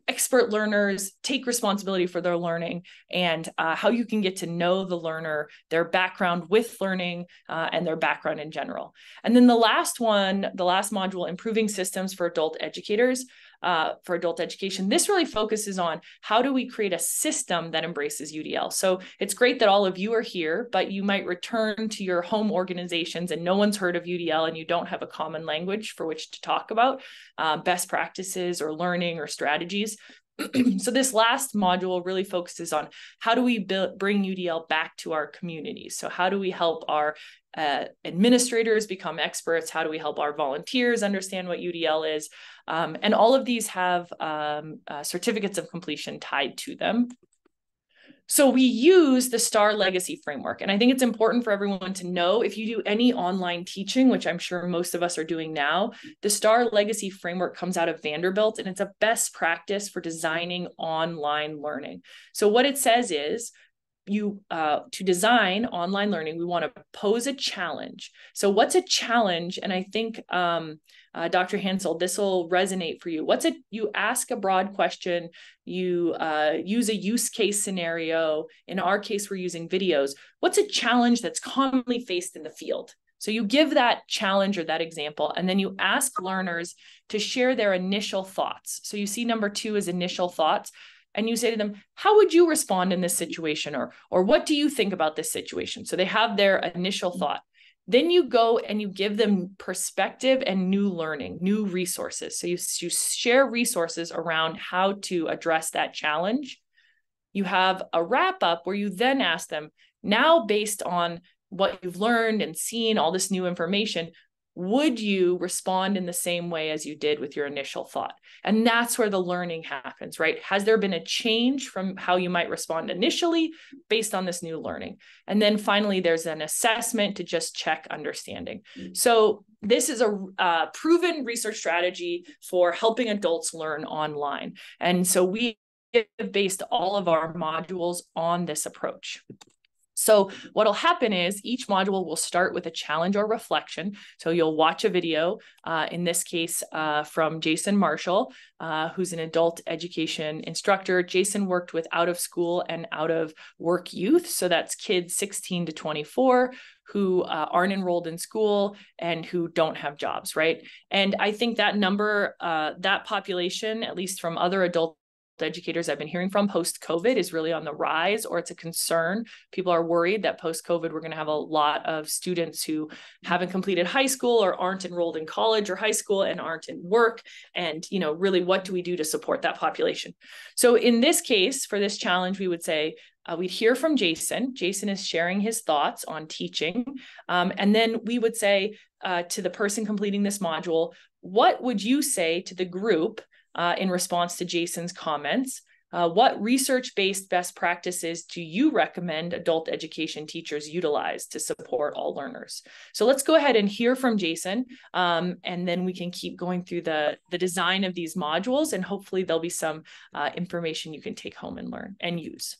expert learners, take responsibility for their learning, and how you can get to know the learner, their background with learning, and their background in general. And then the last one, the last module, improving systems for adult educators, for adult education. This really focuses on how do we create a system that embraces UDL. So it's great that all of you are here, but you might return to your home organizations and no one's heard of UDL and you don't have a common language for which to talk about best practices or learning or strategies. So this last module really focuses on how do we bring UDL back to our communities? So how do we help our administrators become experts? How do we help our volunteers understand what UDL is? And all of these have certificates of completion tied to them. So we use the STAR Legacy Framework. And I think it's important for everyone to know, if you do any online teaching, which I'm sure most of us are doing now, the STAR Legacy Framework comes out of Vanderbilt, and it's a best practice for designing online learning. So what it says is, to design online learning, we want to pose a challenge. So what's a challenge? And I think, Dr. Hansel, this will resonate for you. You ask a broad question, you use a use case scenario. In our case, we're using videos. What's a challenge that's commonly faced in the field? So you give that challenge or that example, and then you ask learners to share their initial thoughts. So you see number 2 is initial thoughts. And you say to them, how would you respond in this situation? Or what do you think about this situation? So they have their initial thought. Then you go and you give them perspective and new learning, new resources. So you share resources around how to address that challenge. You have a wrap up where you then ask them, now based on what you've learned and seen, all this new information, would you respond in the same way as you did with your initial thought? And that's where the learning happens, right? Has there been a change from how you might respond initially based on this new learning? And then finally, there's an assessment to just check understanding. So this is a proven research strategy for helping adults learn online. And so we have based all of our modules on this approach. So what'll happen is each module will start with a challenge or reflection. So you'll watch a video, in this case, from Jason Marshall, who's an adult education instructor. Jason worked with out of school and out of work youth. So that's kids 16 to 24 who aren't enrolled in school and who don't have jobs, right? And I think that number, that population, at least from other adult educators I've been hearing from post-COVID, is really on the rise, or it's a concern. People are worried that post-COVID, we're going to have a lot of students who haven't completed high school or aren't enrolled in college or high school and aren't in work. And, really, what do we do to support that population? So in this case, for this challenge, we would say, we'd hear from Jason. Jason is sharing his thoughts on teaching. And then we would say to the person completing this module, what would you say to the group in response to Jason's comments. What research-based best practices do you recommend adult education teachers utilize to support all learners? So let's go ahead and hear from Jason, and then we can keep going through the design of these modules, and hopefully there'll be some information you can take home and learn and use.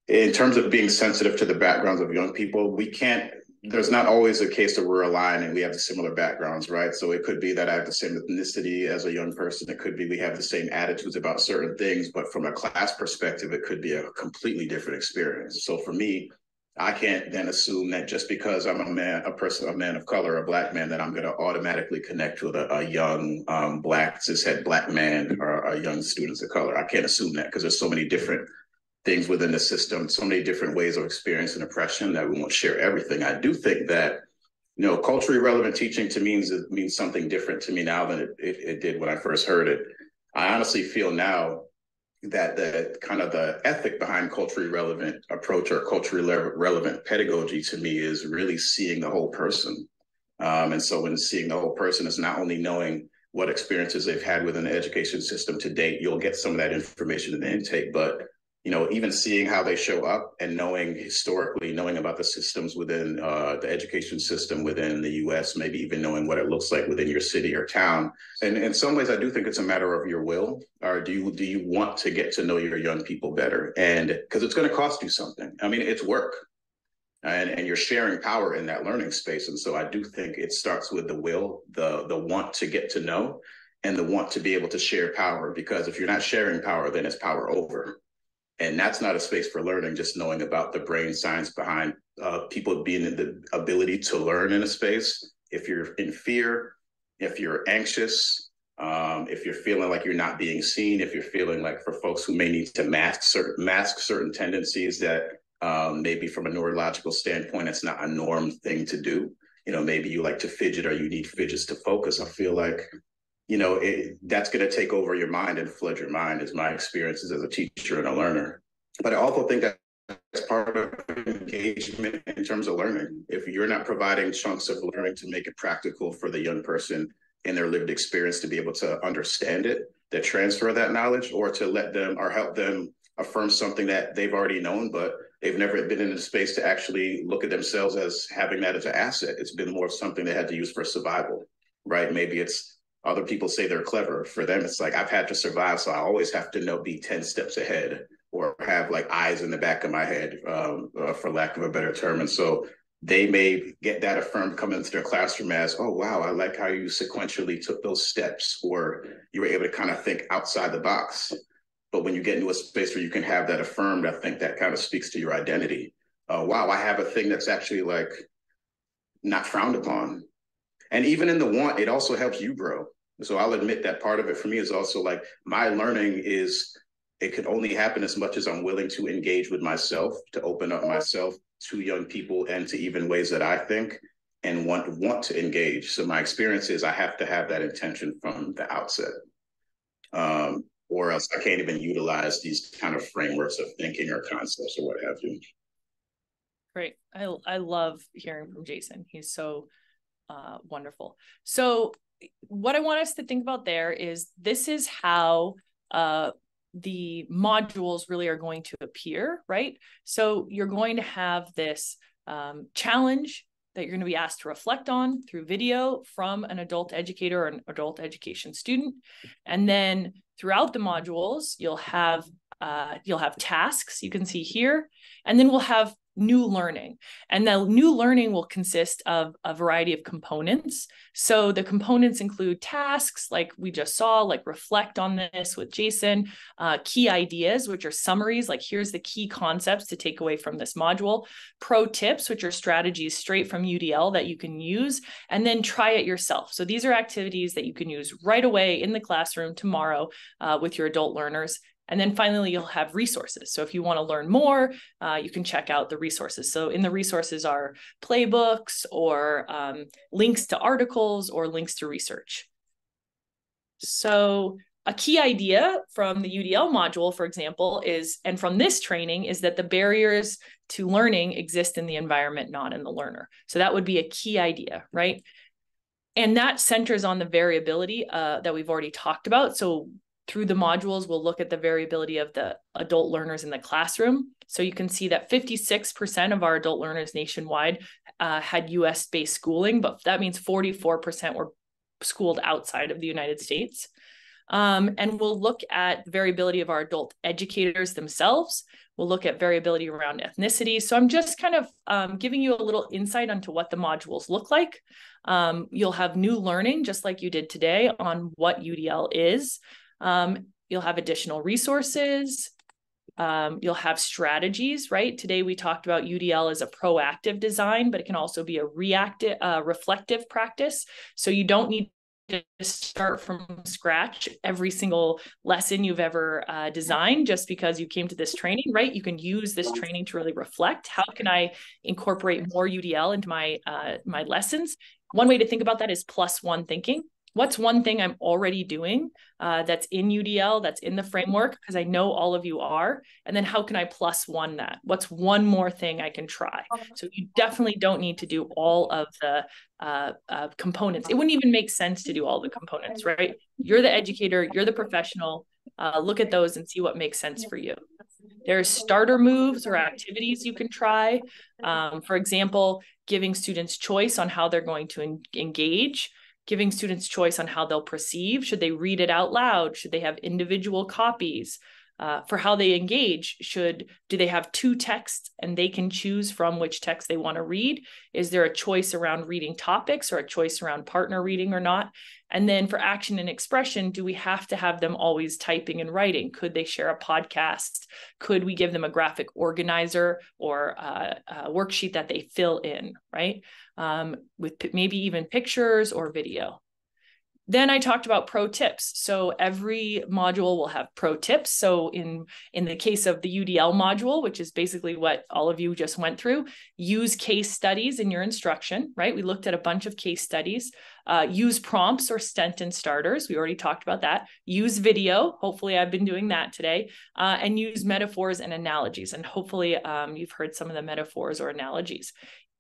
In terms of being sensitive to the backgrounds of young people, there's not always a case that we're aligned and we have the similar backgrounds, right? So it could be that I have the same ethnicity as a young person. It could be we have the same attitudes about certain things, but from a class perspective, it could be a completely different experience. So for me, I can't then assume that just because I'm a man of color, a Black man, that I'm going to automatically connect with a young Black, cishet Black man or a young students of color. I can't assume that because there's so many different things within the system, so many different ways of experiencing oppression that we won't share everything. I do think that, culturally relevant teaching to me means something different to me now than it did when I first heard it. I honestly feel now that the ethic behind culturally relevant approach or culturally relevant pedagogy to me is really seeing the whole person. And so when seeing the whole person is not only knowing what experiences they've had within the education system to date, you'll get some of that information in the intake, but even seeing how they show up and knowing about the systems within the education system within the US, maybe even knowing what it looks like within your city or town. And in some ways, I do think it's a matter of your will, or do you want to get to know your young people better? And because it's going to cost you something. I mean, it's work. And you're sharing power in that learning space. And so I do think it starts with the will, the want to get to know, and the want to be able to share power. Because if you're not sharing power, then it's power over. And that's not a space for learning, just knowing about the brain science behind people being in the ability to learn in a space. If you're in fear, if you're anxious, if you're feeling like you're not being seen, if you're feeling like, for folks who may need to mask certain tendencies that maybe from a neurological standpoint, it's not a norm thing to do. Maybe you like to fidget or you need fidgets to focus. I feel like that's going to take over your mind and flood your mind, is my experiences as a teacher and a learner. But I also think that that's part of engagement in terms of learning. If you're not providing chunks of learning to make it practical for the young person in their lived experience to be able to understand it, to transfer that knowledge, or to let them or help them affirm something that they've already known, but they've never been in a space to actually look at themselves as having that as an asset. It's been more of something they had to use for survival, right? Maybe it's other people say they're clever. For them, it's like, I've had to survive, so I always have to be 10 steps ahead, or have like eyes in the back of my head, for lack of a better term. And so they may get that affirmed coming into their classroom as, oh, wow, I like how you sequentially took those steps, or you were able to kind of think outside the box. But when you get into a space where you can have that affirmed, I think that kind of speaks to your identity. Wow, I have a thing that's actually like not frowned upon. And even in the want, it also helps you grow. So I'll admit that part of it for me is also like, my learning it can only happen as much as I'm willing to engage with myself, to open up myself to young people and to even ways that I think and want to engage. So my experience is I have to have that intention from the outset, or else I can't even utilize these kind of frameworks of thinking or concepts or what have you. Great. I love hearing from Jason. He's so wonderful. So what I want us to think about there is, this is how the modules really are going to appear, right? So you're going to have this challenge that you're going to be asked to reflect on through video from an adult educator or an adult education student. And then throughout the modules, you'll have tasks you can see here, and then we'll have new learning. And the new learning will consist of a variety of components. So the components include tasks, like we just saw, like reflect on this with Jason, key ideas, which are summaries, like here's the key concepts to take away from this module, pro tips, which are strategies straight from UDL that you can use, and then try it yourself. So these are activities that you can use right away in the classroom tomorrow with your adult learners. And then finally, you'll have resources. So if you want to learn more, you can check out the resources. So in the resources are playbooks, or links to articles, or links to research. So a key idea from the UDL module, for example, is, and from this training, is that the barriers to learning exist in the environment, not in the learner. So that would be a key idea, right? And that centers on the variability that we've already talked about. So through the modules, we'll look at the variability of the adult learners in the classroom. So you can see that 56% of our adult learners nationwide had US-based schooling, but that means 44% were schooled outside of the United States. And we'll look at the variability of our adult educators themselves. We'll look at variability around ethnicity. So I'm just kind of giving you a little insight onto what the modules look like. You'll have new learning, just like you did today, on what UDL is. You'll have additional resources. You'll have strategies, right? Today we talked about UDL as a proactive design, but it can also be a reactive, reflective practice. So you don't need to start from scratch every single lesson you've ever designed just because you came to this training, right? You can use this training to really reflect. How can I incorporate more UDL into my my lessons? One way to think about that is +1 thinking. What's one thing I'm already doing that's in UDL, that's in the framework, because I know all of you are, and then how can I +1 that? What's one more thing I can try? So you definitely don't need to do all of the components. It wouldn't even make sense to do all the components, right? You're the educator, you're the professional, look at those and see what makes sense for you. There's starter moves or activities you can try. For example, giving students choice on how they're going to engage, giving students choice on how they'll perceive. Should they read it out loud? Should they have individual copies? For how they engage, do they have 2 texts and they can choose from which text they want to read? Is there a choice around reading topics or a choice around partner reading or not? And then for action and expression, do we have to have them always typing and writing? Could they share a podcast? Could we give them a graphic organizer or a worksheet that they fill in, right? With maybe even pictures or video. Then I talked about pro tips. So every module will have pro tips. So in the case of the UDL module, which is basically what all of you just went through, use case studies in your instruction, right? We looked at a bunch of case studies. Use prompts or sentence starters. We already talked about that. Use video. Hopefully I've been doing that today. And use metaphors and analogies. And hopefully you've heard some of the metaphors or analogies.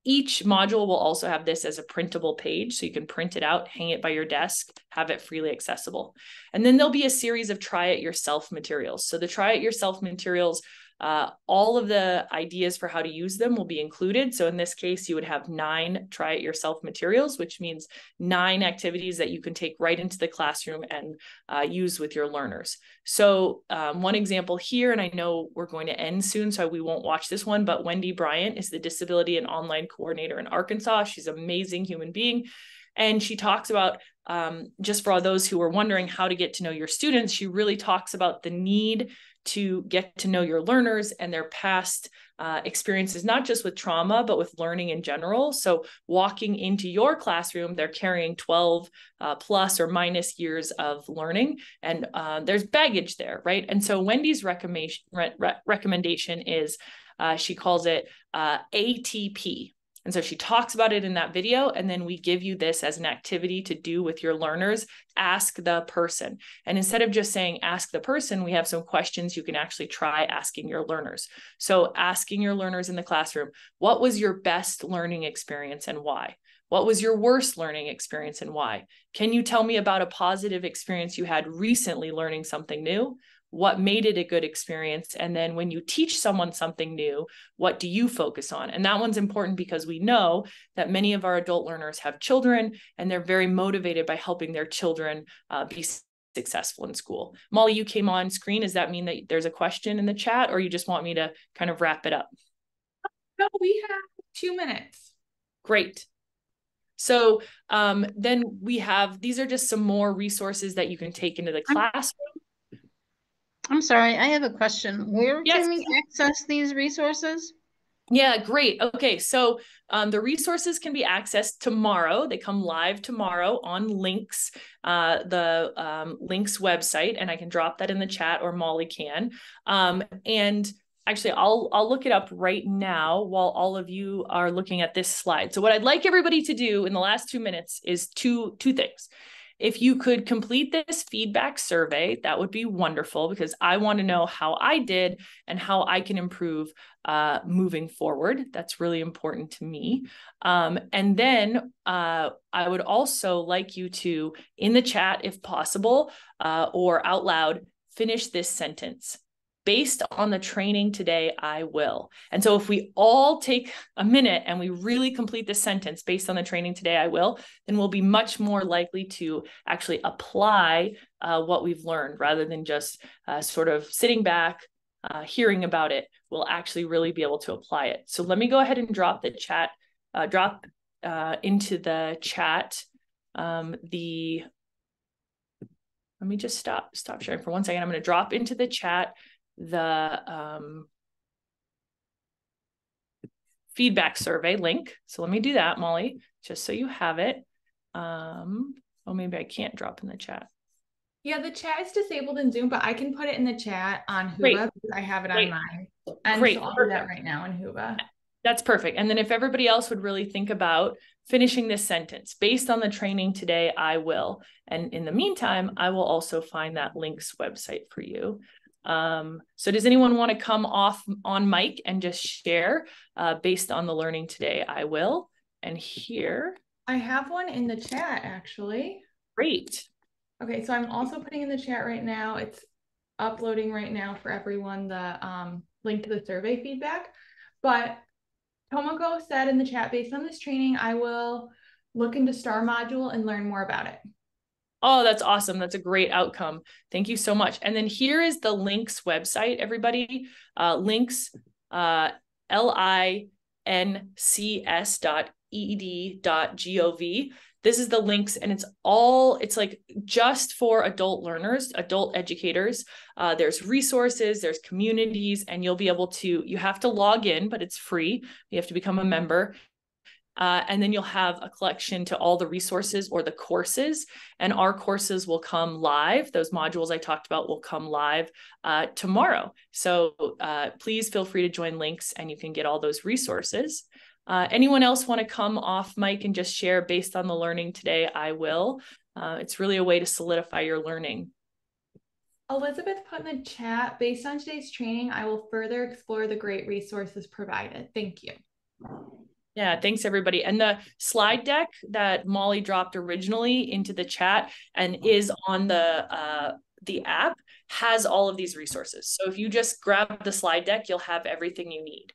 Each module will also have this as a printable page, so you can print it out, hang it by your desk, have it freely accessible. And then there'll be a series of try it yourself materials. So the try it yourself materials, all of the ideas for how to use them will be included. So in this case, you would have 9 try it yourself materials, which means 9 activities that you can take right into the classroom and use with your learners. So one example here, and I know we're going to end soon, so we won't watch this one, but Wendy Bryant is the Disability and Online Coordinator in Arkansas. She's an amazing human being. And she talks about, just for all those who are wondering how to get to know your students, she really talks about the need to get to know your learners and their past experiences, not just with trauma, but with learning in general. So walking into your classroom, they're carrying 12 plus or minus years of learning, and there's baggage there, right? And so Wendy's recommendation is, she calls it ATP. And so she talks about it in that video, and then we give you this as an activity to do with your learners. Ask the person. And instead of just saying ask the person, we have some questions you can actually try asking your learners. So asking your learners in the classroom, what was your best learning experience and why? What was your worst learning experience and why? Can you tell me about a positive experience you had recently learning something new? What made it a good experience? And then when you teach someone something new, what do you focus on? And that one's important because we know that many of our adult learners have children and they're very motivated by helping their children be successful in school. Molly, you came on screen. Does that mean that there's a question in the chat, or you just want me to kind of wrap it up? No, we have 2 minutes. Great. So then we have, these are just some more resources that you can take into the classroom. I'm sorry, I have a question. Where Yes. can we access these resources? Yeah, great. Okay, so the resources can be accessed tomorrow. They come live tomorrow on Links, the Links website, and I can drop that in the chat, or Molly can. And actually, I'll look it up right now while all of you are looking at this slide. So what I'd like everybody to do in the last 2 minutes is two things. If you could complete this feedback survey, that would be wonderful, because I want to know how I did and how I can improve moving forward. That's really important to me. And then I would also like you to, in the chat, if possible, or out loud, finish this sentence. Based on the training today, I will. And so if we all take a minute and we really complete this sentence, based on the training today, I will, then we'll be much more likely to actually apply what we've learned, rather than just sort of sitting back, hearing about it. We'll actually really be able to apply it. So let me go ahead and drop the chat, into the chat. Let me just stop sharing for 1 second. I'm going to drop into the chat the feedback survey link. So let me do that, Molly, just so you have it. Oh, maybe I can't drop in the chat. Yeah, the chat is disabled in Zoom, but I can put it in the chat on Whova. Great. Because I have it Great. on mine. And Great. so I'll do that right now in Whova. That's perfect. And then if everybody else would really think about finishing this sentence, based on the training today, I will. And in the meantime, I will also find that links website for you. So does anyone want to come off on mic and just share based on the learning today? I will. And here. I have one in the chat, actually. Great. Okay, so I'm also putting in the chat right now. It's uploading right now for everyone, the link to the survey feedback. But Tomoko said in the chat, based on this training, I will look into STAR module and learn more about it. Oh, that's awesome. That's a great outcome. Thank you so much. And then here is the links website, everybody. Links, lincs.ed.gov. This is the links, and it's like just for adult learners, adult educators. There's resources, there's communities, and you'll be able to, you have to log in, but it's free. You have to become a member. And then you'll have a collection to all the resources or the courses, and our courses will come live. Those modules I talked about will come live tomorrow. So please feel free to join links and you can get all those resources. Anyone else want to come off mic and just share based on the learning today? I will. It's really a way to solidify your learning. Elizabeth put in the chat, based on today's training, I will further explore the great resources provided. Thank you. Yeah, thanks everybody. And the slide deck that Molly dropped originally into the chat and is on the app has all of these resources. So if you just grab the slide deck, you'll have everything you need.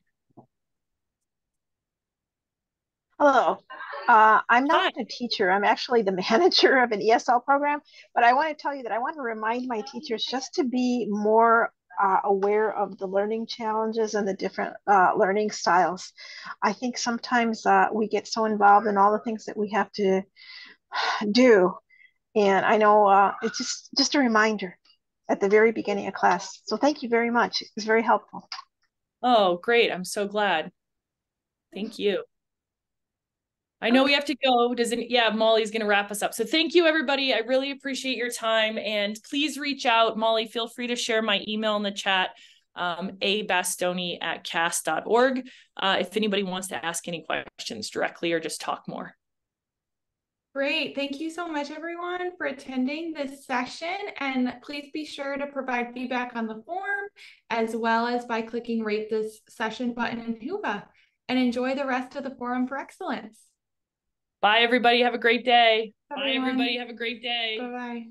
Hello, I'm not a teacher. I'm actually the manager of an ESL program, but I want to tell you that I want to remind my teachers just to be more aware of the learning challenges and the different learning styles. I think sometimes we get so involved in all the things that we have to do. And I know it's just a reminder at the very beginning of class. So thank you very much. It's very helpful. Oh, great. I'm so glad. Thank you. I know we have to go. Yeah, Molly's going to wrap us up. So thank you, everybody. I really appreciate your time. And please reach out. Molly, feel free to share my email in the chat, abastoni@cas.org, if anybody wants to ask any questions directly or just talk more. Great. Thank you so much, everyone, for attending this session. And please be sure to provide feedback on the form, as well as by clicking rate this session button in Whova. And enjoy the rest of the Forum for Excellence. Bye, everybody. Have a great day. Bye, everybody. Have a great day. Bye-bye.